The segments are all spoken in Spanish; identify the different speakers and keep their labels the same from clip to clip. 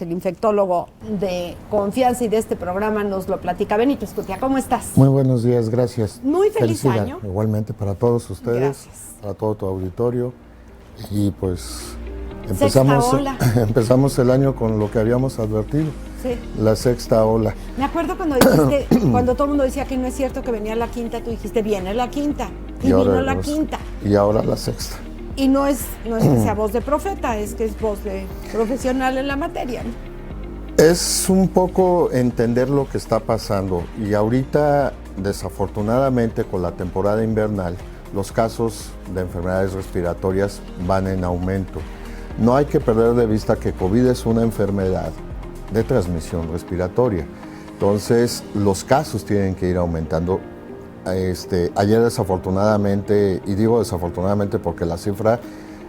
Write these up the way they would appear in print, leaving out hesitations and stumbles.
Speaker 1: El infectólogo de confianza y de este programa nos lo platica. Benito Escutia, ¿cómo estás?
Speaker 2: Muy buenos días, gracias.
Speaker 1: Muy feliz año.
Speaker 2: Igualmente para todos ustedes,
Speaker 1: gracias.
Speaker 2: Para todo tu auditorio. Y pues empezamos el año con lo que habíamos advertido,
Speaker 1: sí.
Speaker 2: La sexta ola.
Speaker 1: Me acuerdo cuando dijiste, cuando todo el mundo decía que no es cierto que venía la quinta, tú dijiste, viene la quinta, y vino la quinta.
Speaker 2: Y ahora la sexta.
Speaker 1: Y no es que sea voz de profeta, es que es voz de profesional en la materia, ¿no?
Speaker 2: Es un poco entender lo que está pasando. Y ahorita, desafortunadamente, con la temporada invernal, los casos de enfermedades respiratorias van en aumento. No hay que perder de vista que COVID es una enfermedad de transmisión respiratoria. Entonces, los casos tienen que ir aumentando. Ayer desafortunadamente, y digo desafortunadamente porque la cifra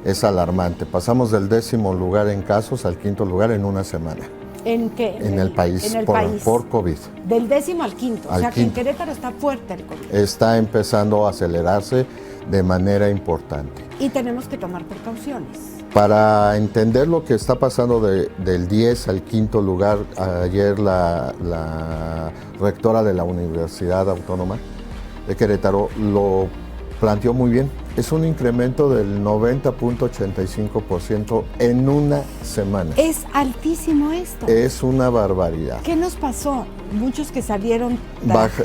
Speaker 2: es alarmante, pasamos del 10º lugar en casos al 5º lugar en una semana.
Speaker 1: ¿En qué?
Speaker 2: En el país, por COVID.
Speaker 1: Del 10º al 5º, o sea que en Querétaro está fuerte el COVID.
Speaker 2: Está empezando a acelerarse de manera importante.
Speaker 1: Y tenemos que tomar precauciones.
Speaker 2: Para entender lo que está pasando del 10 al 5º lugar, ayer la rectora de la Universidad Autónoma de Querétaro lo planteó muy bien. Es un incremento del 90.85% en una semana.
Speaker 1: Es altísimo esto.
Speaker 2: Es una barbaridad.
Speaker 1: ¿Qué nos pasó? Muchos que salieron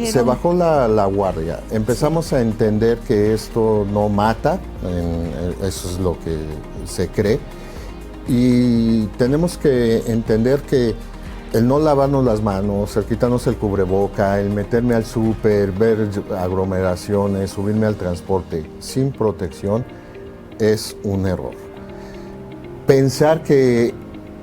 Speaker 2: se bajó la guardia. Empezamos a entender que esto no mata, eso es lo que se cree. Y tenemos que entender que el no lavarnos las manos, el quitarnos el cubreboca, el meterme al súper, ver aglomeraciones, subirme al transporte sin protección, es un error. Pensar que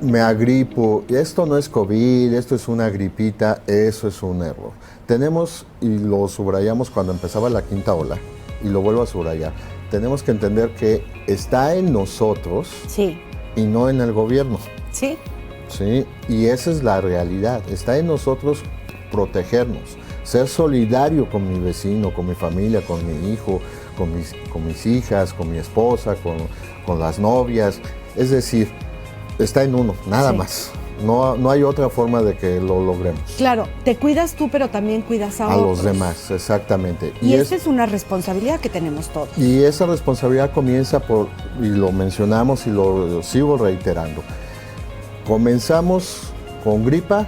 Speaker 2: me agripo, esto no es COVID, esto es una gripita, eso es un error. Tenemos, y lo subrayamos cuando empezaba la quinta ola, y lo vuelvo a subrayar, tenemos que entender que está en nosotros,
Speaker 1: sí,
Speaker 2: y no en el gobierno.
Speaker 1: Sí.
Speaker 2: Sí, y esa es la realidad. Está en nosotros protegernos, ser solidario con mi vecino, con mi familia, con mi hijo, con mis hijas, con mi esposa, con las novias. Es decir, está en uno, nada más. No hay otra forma de que lo logremos.
Speaker 1: Claro, te cuidas tú, pero también cuidas a otros.
Speaker 2: Los demás, exactamente.
Speaker 1: Y esa es una responsabilidad que tenemos todos.
Speaker 2: Y esa responsabilidad comienza y lo mencionamos y lo sigo reiterando, comenzamos con gripa,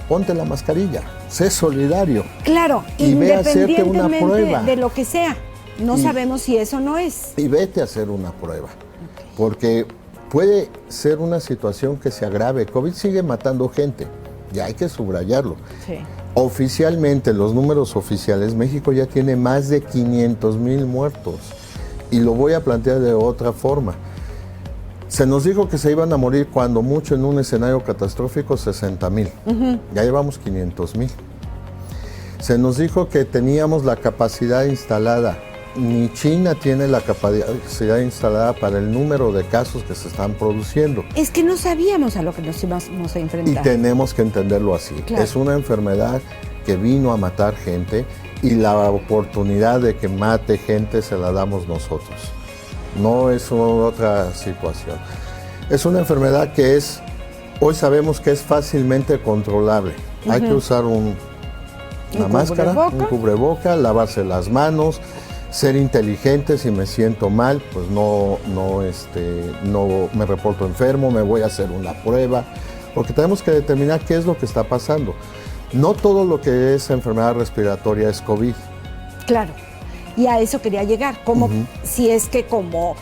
Speaker 2: ponte la mascarilla, sé solidario.
Speaker 1: Claro,
Speaker 2: y ve a hacerte una prueba.
Speaker 1: De lo que sea. No sabemos si eso no es.
Speaker 2: Y vete a hacer una prueba. Okay. Porque puede ser una situación que se agrave. COVID sigue matando gente, y hay que subrayarlo.
Speaker 1: Sí.
Speaker 2: Oficialmente, los números oficiales, México ya tiene más de 500,000 muertos. Y lo voy a plantear de otra forma. Se nos dijo que se iban a morir cuando mucho en un escenario catastrófico 60,000. Ya llevamos 500,000. Se nos dijo que teníamos la capacidad instalada. Ni China tiene la capacidad instalada para el número de casos que se están produciendo.
Speaker 1: Es que no sabíamos a lo que nos íbamos a enfrentar.
Speaker 2: Y tenemos que entenderlo así.
Speaker 1: Claro.
Speaker 2: Es una enfermedad que vino a matar gente y la oportunidad de que mate gente se la damos nosotros. No es otra situación. Es una enfermedad que hoy sabemos que es fácilmente controlable. Hay que usar una máscara, un cubreboca, lavarse las manos, ser inteligente. Si me siento mal, pues no me reporto enfermo, me voy a hacer una prueba, porque tenemos que determinar qué es lo que está pasando. No todo lo que es enfermedad respiratoria es COVID.
Speaker 1: Claro. Y a eso quería llegar, como si es que como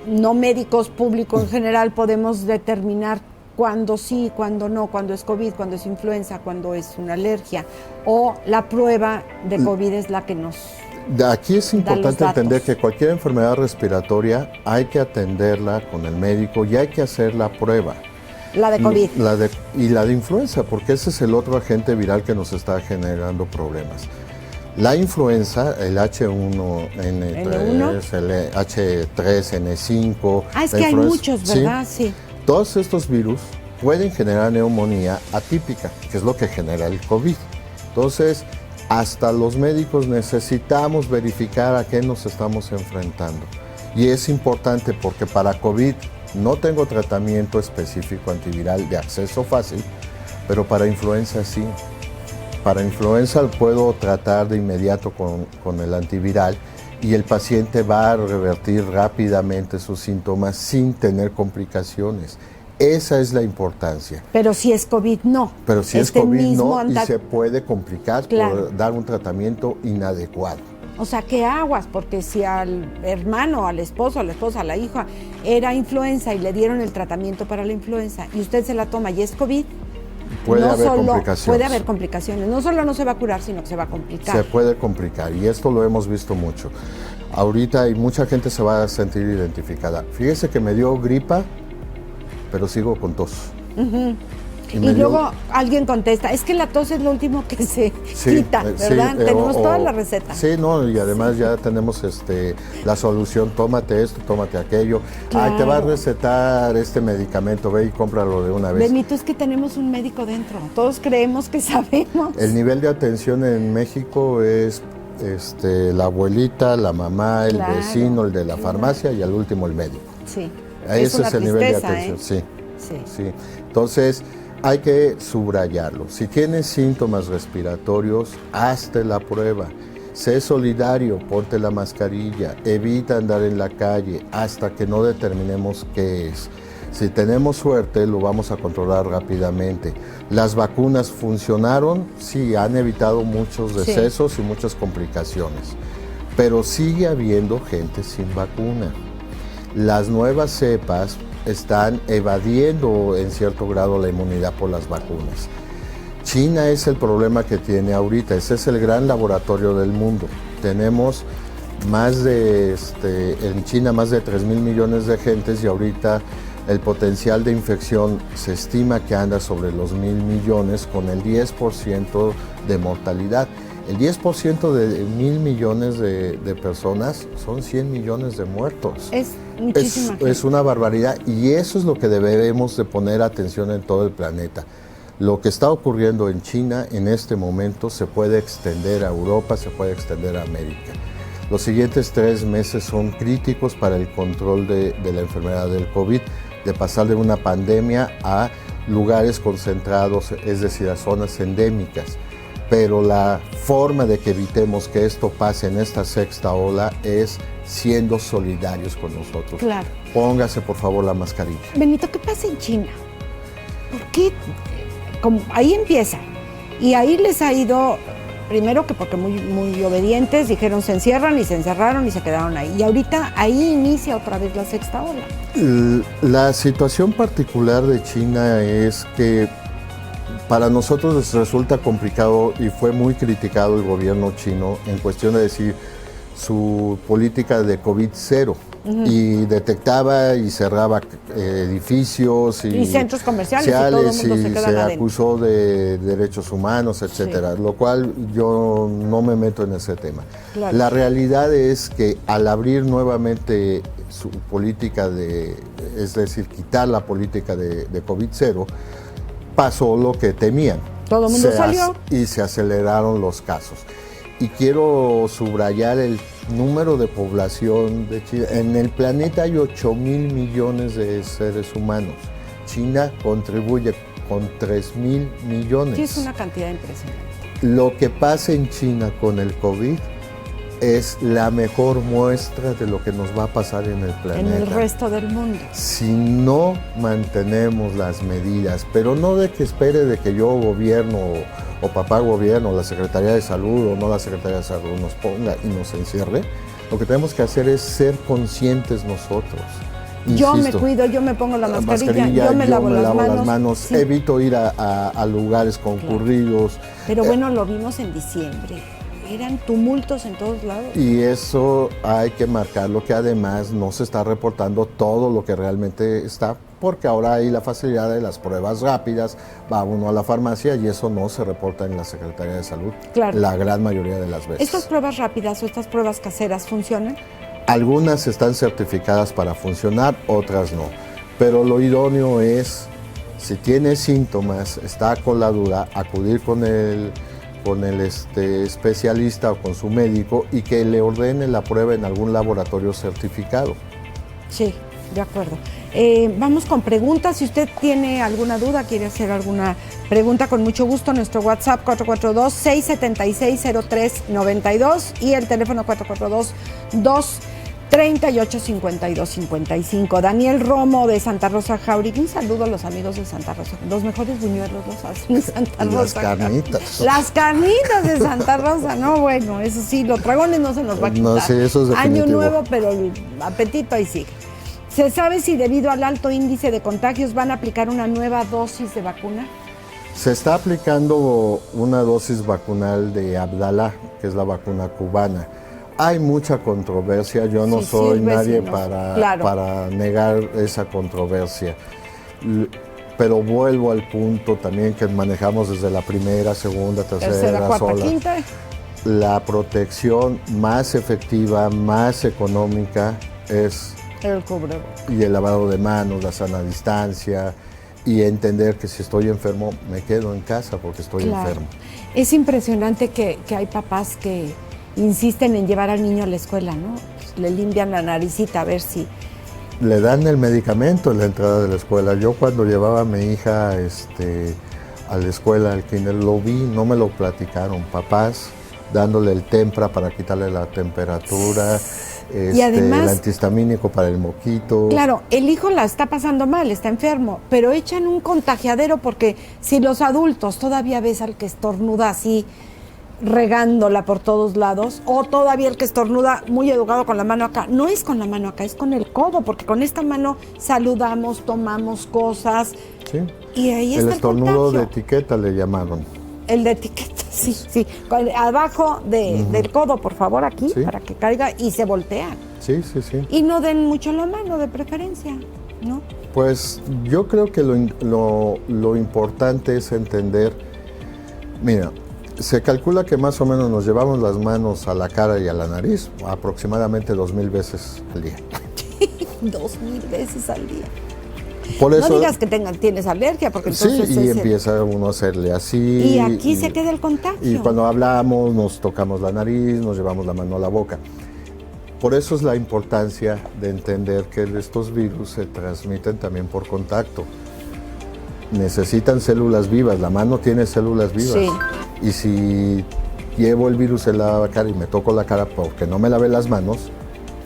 Speaker 1: no médicos, público en general, podemos determinar cuándo sí, cuándo no, cuándo es COVID, cuándo es influenza, cuándo es una alergia, o la prueba de COVID es la que nos
Speaker 2: Aquí es importante entender que cualquier enfermedad respiratoria hay que atenderla con el médico y hay que hacer la prueba.
Speaker 1: La de COVID.
Speaker 2: Y la de influenza, porque ese es el otro agente viral que nos está generando problemas. La influenza, el H1N3, el H3N5...
Speaker 1: es que hay muchos, ¿verdad? Sí.
Speaker 2: Todos estos virus pueden generar neumonía atípica, que es lo que genera el COVID. Entonces, hasta los médicos necesitamos verificar a qué nos estamos enfrentando. Y es importante porque para COVID No tengo tratamiento específico antiviral de acceso fácil, pero para influenza sí. Para influenza puedo tratar de inmediato con el antiviral y el paciente va a revertir rápidamente sus síntomas sin tener complicaciones. Esa es la importancia.
Speaker 1: Pero si es COVID, no.
Speaker 2: Pero si es COVID, no, y se puede complicar por dar un tratamiento inadecuado.
Speaker 1: O sea, ¿qué aguas? Porque si al hermano, al esposo, a la esposa, a la hija, era influenza y le dieron el tratamiento para la influenza y usted se la toma y es COVID,
Speaker 2: puede haber complicaciones.
Speaker 1: Puede haber complicaciones. No solo no se va a curar, sino que se va a complicar.
Speaker 2: Se puede complicar y esto lo hemos visto mucho. Ahorita hay mucha gente se va a sentir identificada. Fíjese que me dio gripa, pero sigo con tos.
Speaker 1: Y luego alguien contesta, es que la tos es lo último que se quita, ¿verdad? Tenemos toda la receta.
Speaker 2: Sí, no, y además ya tenemos la solución, tómate esto, tómate aquello. Claro. Ay, te va a recetar este medicamento, ve y cómpralo de una vez.
Speaker 1: Benito, es que tenemos un médico dentro, todos creemos que sabemos.
Speaker 2: El nivel de atención en México es la abuelita, la mamá, el vecino, el de la farmacia y al último el médico.
Speaker 1: Sí.
Speaker 2: Ese es el nivel de atención, sí. Entonces, hay que subrayarlo. Si tienes síntomas respiratorios, hazte la prueba. Sé solidario, ponte la mascarilla, evita andar en la calle hasta que no determinemos qué es. Si tenemos suerte, lo vamos a controlar rápidamente. ¿Las vacunas funcionaron? Sí, han evitado muchos decesos y muchas complicaciones. Pero sigue habiendo gente sin vacuna. Las nuevas cepas están evadiendo en cierto grado la inmunidad por las vacunas. China es el problema que tiene ahorita, ese es el gran laboratorio del mundo. Tenemos en China más de 3,000 millones de gentes y ahorita el potencial de infección se estima que anda sobre los 1,000 millones con el 10% de mortalidad. El 10% de 1,000 millones de personas son 100 millones de muertos.
Speaker 1: Es muchísima gente.
Speaker 2: Es una barbaridad y eso es lo que debemos de poner atención en todo el planeta. Lo que está ocurriendo en China en este momento se puede extender a Europa, se puede extender a América. Los siguientes 3 meses son críticos para el control de la enfermedad del COVID, de pasar de una pandemia a lugares concentrados, es decir, a zonas endémicas. Pero la forma de que evitemos que esto pase en esta sexta ola es siendo solidarios con nosotros.
Speaker 1: Claro.
Speaker 2: Póngase, por favor, la mascarilla.
Speaker 1: Benito, ¿qué pasa en China? ¿Por qué? Como ahí empieza. Y ahí les ha ido, primero que porque muy obedientes, dijeron se encierran y se encerraron y se quedaron ahí. Y ahorita ahí inicia otra vez la sexta ola.
Speaker 2: La situación particular de China es que para nosotros les resulta complicado y fue muy criticado el gobierno chino en cuestión de decir su política de COVID-0 y detectaba y cerraba edificios y
Speaker 1: centros comerciales y todo el mundo se queda adentro.
Speaker 2: Acusó de derechos humanos, etcétera, lo cual yo no me meto en ese tema.
Speaker 1: Claro.
Speaker 2: La realidad es que al abrir nuevamente su política es decir, quitar la política de COVID-0, pasó lo que temían.
Speaker 1: Todo el mundo salió.
Speaker 2: Y se aceleraron los casos. Y quiero subrayar el número de población de China. En el planeta hay 8,000 millones de seres humanos. China contribuye con 3,000 millones.
Speaker 1: Sí, es una cantidad impresionante.
Speaker 2: Lo que pasa en China con el COVID es la mejor muestra de lo que nos va a pasar en el planeta.
Speaker 1: En el resto del mundo.
Speaker 2: Si no mantenemos las medidas, pero no de que espere de que yo gobierno o papá gobierno, la Secretaría de Salud o no la Secretaría de Salud nos ponga y nos encierre, lo que tenemos que hacer es ser conscientes nosotros.
Speaker 1: Insisto, yo me cuido, yo me pongo la mascarilla, yo me lavo las manos.
Speaker 2: Sí. Evito ir a lugares concurridos.
Speaker 1: Claro. Pero bueno, lo vimos en diciembre. Eran tumultos en todos lados.
Speaker 2: Y eso hay que marcarlo, que además no se está reportando todo lo que realmente está, porque ahora hay la facilidad de las pruebas rápidas, va uno a la farmacia y eso no se reporta en la Secretaría de Salud,
Speaker 1: claro,
Speaker 2: la gran mayoría de las veces.
Speaker 1: ¿Estas pruebas rápidas o estas pruebas caseras funcionan?
Speaker 2: Algunas están certificadas para funcionar, otras no. Pero lo idóneo es, si tiene síntomas, está con la duda, acudir con el especialista o con su médico y que le ordene la prueba en algún laboratorio certificado.
Speaker 1: Sí. de acuerdo. Vamos con preguntas. Si usted tiene alguna duda, quiere hacer alguna pregunta, con mucho gusto, nuestro WhatsApp 442-676-0392 y el teléfono 442-238-5255. Daniel Romo de Santa Rosa Jauregui. Un saludo a los amigos de Santa Rosa. Los mejores buñuelos los hacen en Santa Rosa.
Speaker 2: Las carnitas.
Speaker 1: Las carnitas de Santa Rosa, no, bueno, eso sí, los dragones no se nos va a quitar.
Speaker 2: No, sí, eso es definitivo.
Speaker 1: Año nuevo, pero el apetito ahí sigue. ¿Se sabe si debido al alto índice de contagios van a aplicar una nueva dosis de vacuna?
Speaker 2: Se está aplicando una dosis vacunal de Abdala, que es la vacuna cubana. Hay mucha controversia, yo no soy nadie para negar esa controversia. Pero vuelvo al punto también que manejamos desde la primera, segunda, tercera
Speaker 1: cuarta,
Speaker 2: ola.
Speaker 1: quinta.
Speaker 2: La protección más efectiva, más económica es
Speaker 1: el cubrebocas.
Speaker 2: Y el lavado de manos, la sana distancia y entender que si estoy enfermo me quedo en casa porque estoy enfermo.
Speaker 1: Es impresionante que hay papás que insisten en llevar al niño a la escuela, ¿no? Le limpian la naricita a ver si...
Speaker 2: Le dan el medicamento en la entrada de la escuela. Yo cuando llevaba a mi hija a la escuela, al kinder, lo vi, no me lo platicaron. Papás dándole el Tempra para quitarle la temperatura,
Speaker 1: y además,
Speaker 2: el antihistamínico para el moquito.
Speaker 1: Claro, el hijo la está pasando mal, está enfermo, pero echan un contagiadero porque si los adultos todavía ves al que estornuda así, regándola por todos lados, o todavía el que estornuda muy educado con la mano acá, no es con la mano acá, es con el codo, porque con esta mano saludamos, tomamos cosas,
Speaker 2: sí.
Speaker 1: Y ahí está el
Speaker 2: estornudo de etiqueta le llamaron.
Speaker 1: El de etiqueta, sí. Abajo del codo, por favor, aquí, ¿sí? Para que caiga y se voltean.
Speaker 2: Sí.
Speaker 1: Y no den mucho la mano, de preferencia, ¿no?
Speaker 2: Pues yo creo que lo importante es entender, mira, se calcula que más o menos nos llevamos las manos a la cara y a la nariz aproximadamente 2,000 veces al día.
Speaker 1: 2,000 veces al día.
Speaker 2: Por eso,
Speaker 1: no digas que tienes alergia, porque entonces...
Speaker 2: Sí, y empieza uno a hacerle así.
Speaker 1: Y aquí se queda el contagio.
Speaker 2: Y cuando hablamos, nos tocamos la nariz, nos llevamos la mano a la boca. Por eso es la importancia de entender que estos virus se transmiten también por contacto. Necesitan células vivas, la mano tiene células vivas.
Speaker 1: Sí.
Speaker 2: Y si llevo el virus en la cara y me toco la cara porque no me lavé las manos,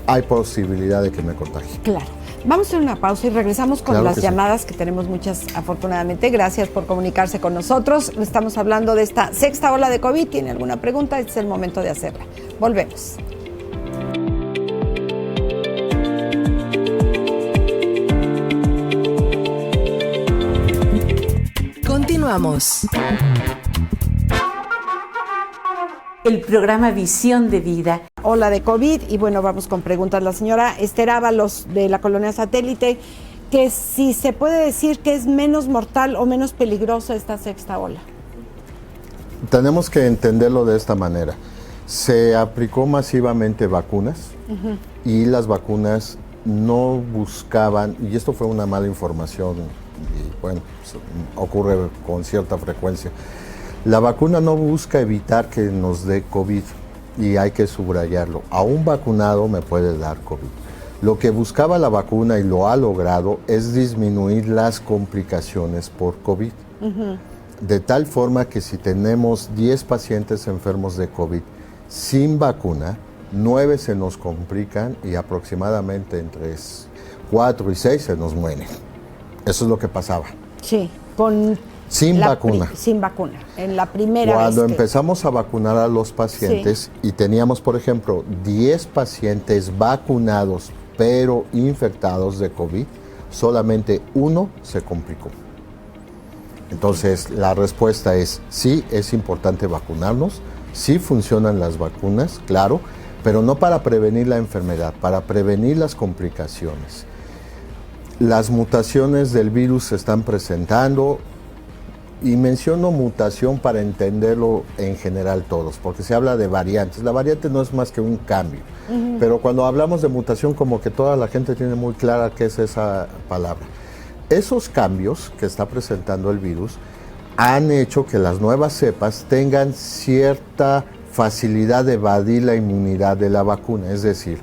Speaker 2: hay posibilidad de que me contagie.
Speaker 1: Claro. Vamos a hacer una pausa y regresamos con las llamadas, que tenemos muchas afortunadamente. Gracias por comunicarse con nosotros. Estamos hablando de esta sexta ola de COVID. ¿Tiene alguna pregunta? Este es el momento de hacerla. Volvemos.
Speaker 3: Continuamos. El programa Visión de Vida.
Speaker 1: Ola de COVID, y bueno, vamos con preguntas. La señora Esther Ábalos, de la Colonia Satélite, que si se puede decir que es menos mortal o menos peligrosa esta sexta ola.
Speaker 2: Tenemos que entenderlo de esta manera. Se aplicó masivamente vacunas, y las vacunas no buscaban, y esto fue una mala información, y bueno, ocurre con cierta frecuencia. La vacuna no busca evitar que nos dé COVID, y hay que subrayarlo. A un vacunado me puede dar COVID. Lo que buscaba la vacuna, y lo ha logrado, es disminuir las complicaciones por COVID. De tal forma que si tenemos 10 pacientes enfermos de COVID sin vacuna, 9 se nos complican y aproximadamente entre 4 y 6 se nos mueren. Eso es lo que pasaba.
Speaker 1: Sí,
Speaker 2: sin vacuna.
Speaker 1: Sin vacuna, en la primera vez.
Speaker 2: Cuando empezamos a vacunar a los pacientes, y teníamos, por ejemplo, 10 pacientes vacunados pero infectados de COVID, solamente 1 se complicó. Entonces, la respuesta es sí, es importante vacunarnos, sí funcionan las vacunas, claro, pero no para prevenir la enfermedad, para prevenir las complicaciones. Las mutaciones del virus se están presentando, y menciono mutación para entenderlo en general todos, porque se habla de variantes. La variante no es más que un cambio, pero cuando hablamos de mutación, como que toda la gente tiene muy clara qué es esa palabra. Esos cambios que está presentando el virus han hecho que las nuevas cepas tengan cierta facilidad de evadir la inmunidad de la vacuna. Es decir,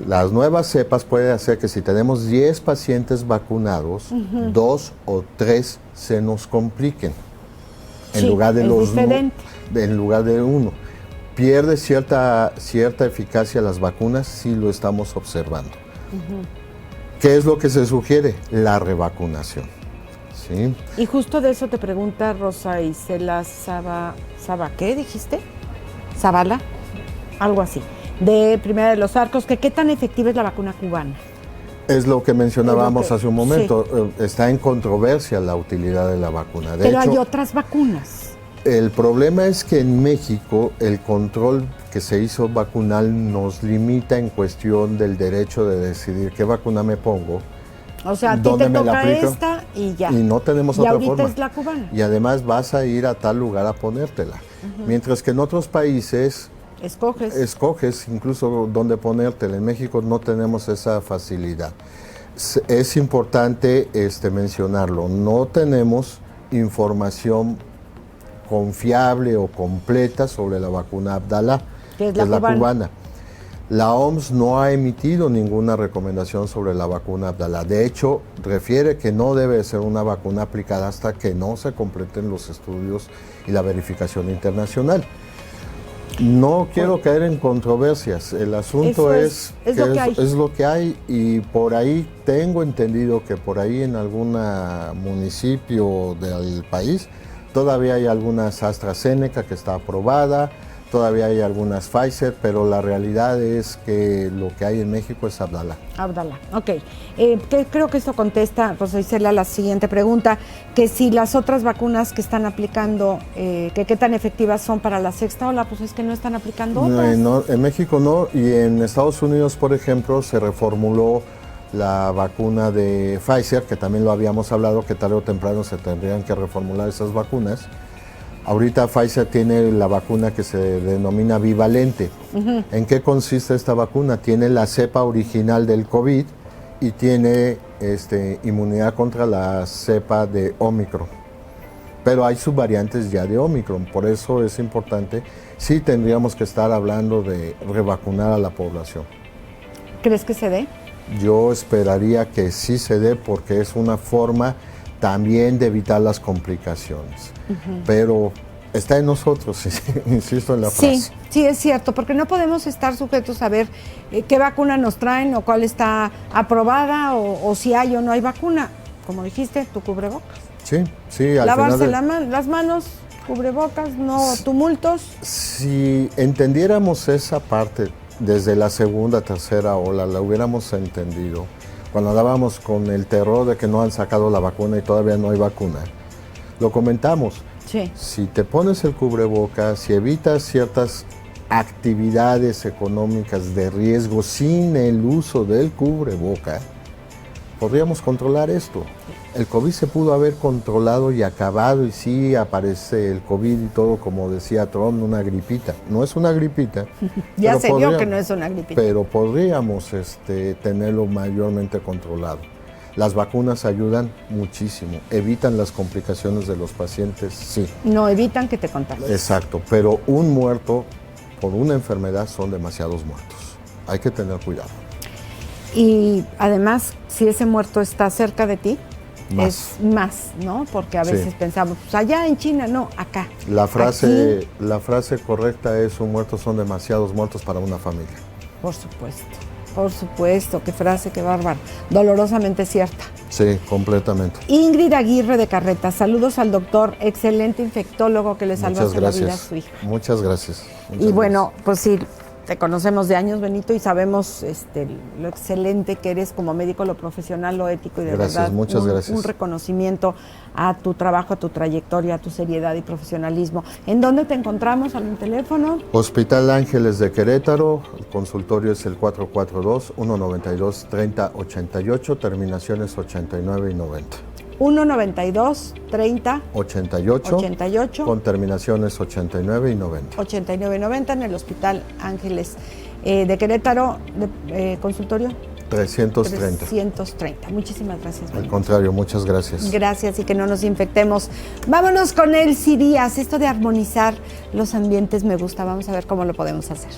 Speaker 2: Las nuevas cepas pueden hacer que si tenemos 10 pacientes vacunados, 2 o 3 se nos compliquen. En lugar de en lugar de 1. Pierde cierta eficacia las vacunas si lo estamos observando. ¿Qué es lo que se sugiere? La revacunación. ¿Sí?
Speaker 1: Y justo de eso te pregunta Rosa Isela ¿qué dijiste? Zavala, algo así. De Primera de los Arcos, que qué tan efectiva es la vacuna cubana.
Speaker 2: Es lo que mencionábamos hace un momento. Sí. Está en controversia la utilidad de la vacuna.
Speaker 1: Pero hay otras vacunas.
Speaker 2: El problema es que en México el control que se hizo vacunal nos limita en cuestión del derecho de decidir qué vacuna me pongo.
Speaker 1: O sea, a ti te toca esta y ya.
Speaker 2: Y no tenemos otra forma.
Speaker 1: Y ahorita es la cubana.
Speaker 2: Y además vas a ir a tal lugar a ponértela. Mientras que en otros países escoges incluso dónde ponértela. En México no tenemos esa facilidad. Es importante mencionarlo. No tenemos información confiable o completa sobre la vacuna Abdala,
Speaker 1: que es la cubana.
Speaker 2: La OMS no ha emitido ninguna recomendación sobre la vacuna Abdala. De hecho, refiere que no debe ser una vacuna aplicada hasta que no se completen los estudios y la verificación internacional. No quiero caer en controversias. El asunto es lo que hay, y por ahí tengo entendido que por ahí en algún municipio del país todavía hay algunas AstraZeneca que está aprobada, todavía hay algunas Pfizer, pero la realidad es que lo que hay en México es Abdala.
Speaker 1: Abdala, ok. Creo que esto contesta, Rosa Isela, la siguiente pregunta, que si las otras vacunas que están aplicando, que qué tan efectivas son para la sexta ola, pues es que no están aplicando otras.
Speaker 2: No, en México no, y en Estados Unidos, por ejemplo, se reformuló la vacuna de Pfizer, que también lo habíamos hablado, que tarde o temprano se tendrían que reformular esas vacunas. Ahorita Pfizer tiene la vacuna que se denomina bivalente. ¿En qué consiste esta vacuna? Tiene la cepa original del COVID y tiene inmunidad contra la cepa de Omicron. Pero hay subvariantes ya de Omicron, por eso es importante. Sí tendríamos que estar hablando de revacunar a la población.
Speaker 1: ¿Crees que se dé?
Speaker 2: Yo esperaría que sí se dé, porque es una forma también de evitar las complicaciones. Pero está en nosotros, insisto en la frase.
Speaker 1: Sí, es cierto, porque no podemos estar sujetos a ver qué vacuna nos traen o cuál está aprobada o si hay o no hay vacuna. Como dijiste, tu cubrebocas.
Speaker 2: Sí.
Speaker 1: Lavarse las manos, cubrebocas, no tumultos.
Speaker 2: Si entendiéramos esa parte desde la segunda, tercera ola, la hubiéramos entendido. Cuando andábamos con el terror de que no han sacado la vacuna y todavía no hay vacuna, lo comentamos.
Speaker 1: Sí.
Speaker 2: Si te pones el cubrebocas, si evitas ciertas actividades económicas de riesgo sin el uso del cubreboca, podríamos controlar esto. El COVID se pudo haber controlado y acabado, y sí aparece el COVID y todo, como decía Trump, una gripita. No es una gripita.
Speaker 1: Ya se vio que no es una gripita.
Speaker 2: Pero podríamos tenerlo mayormente controlado. Las vacunas ayudan muchísimo, evitan las complicaciones de los pacientes, sí.
Speaker 1: No evitan que te contagies.
Speaker 2: Exacto, pero un muerto por una enfermedad son demasiados muertos. Hay que tener cuidado.
Speaker 1: Y además, si ese muerto está cerca de ti,
Speaker 2: más.
Speaker 1: Es más, ¿no? Porque a veces pensamos, pues allá en China, no, acá.
Speaker 2: La frase correcta es: un muerto son demasiados muertos para una familia.
Speaker 1: Por supuesto, qué frase, qué bárbaro. Dolorosamente cierta.
Speaker 2: Sí, completamente.
Speaker 1: Ingrid Aguirre de Carreta, salos al doctor, excelente infectólogo que le salvaste la vida a su hija.
Speaker 2: Muchas gracias.
Speaker 1: Y bueno, pues sí, te conocemos de años, Benito, y sabemos lo excelente que eres como médico, lo profesional, lo ético, y de verdad
Speaker 2: muchas gracias.
Speaker 1: Un reconocimiento a tu trabajo, a tu trayectoria, a tu seriedad y profesionalismo. ¿En dónde te encontramos? ¿Algún teléfono?
Speaker 2: Hospital Ángeles de Querétaro, el consultorio es el 442-192-3088, terminaciones 89 y 90.
Speaker 1: 192-30-88
Speaker 2: con terminaciones 89 y 90.
Speaker 1: 89 y 90 en el Hospital Ángeles de Querétaro, consultorio
Speaker 2: 330.
Speaker 1: 330. Muchísimas gracias.
Speaker 2: Al contrario, muchas gracias.
Speaker 1: Gracias, y que no nos infectemos. Vámonos con Elsie Díaz. Esto de armonizar los ambientes me gusta. Vamos a ver cómo lo podemos hacer.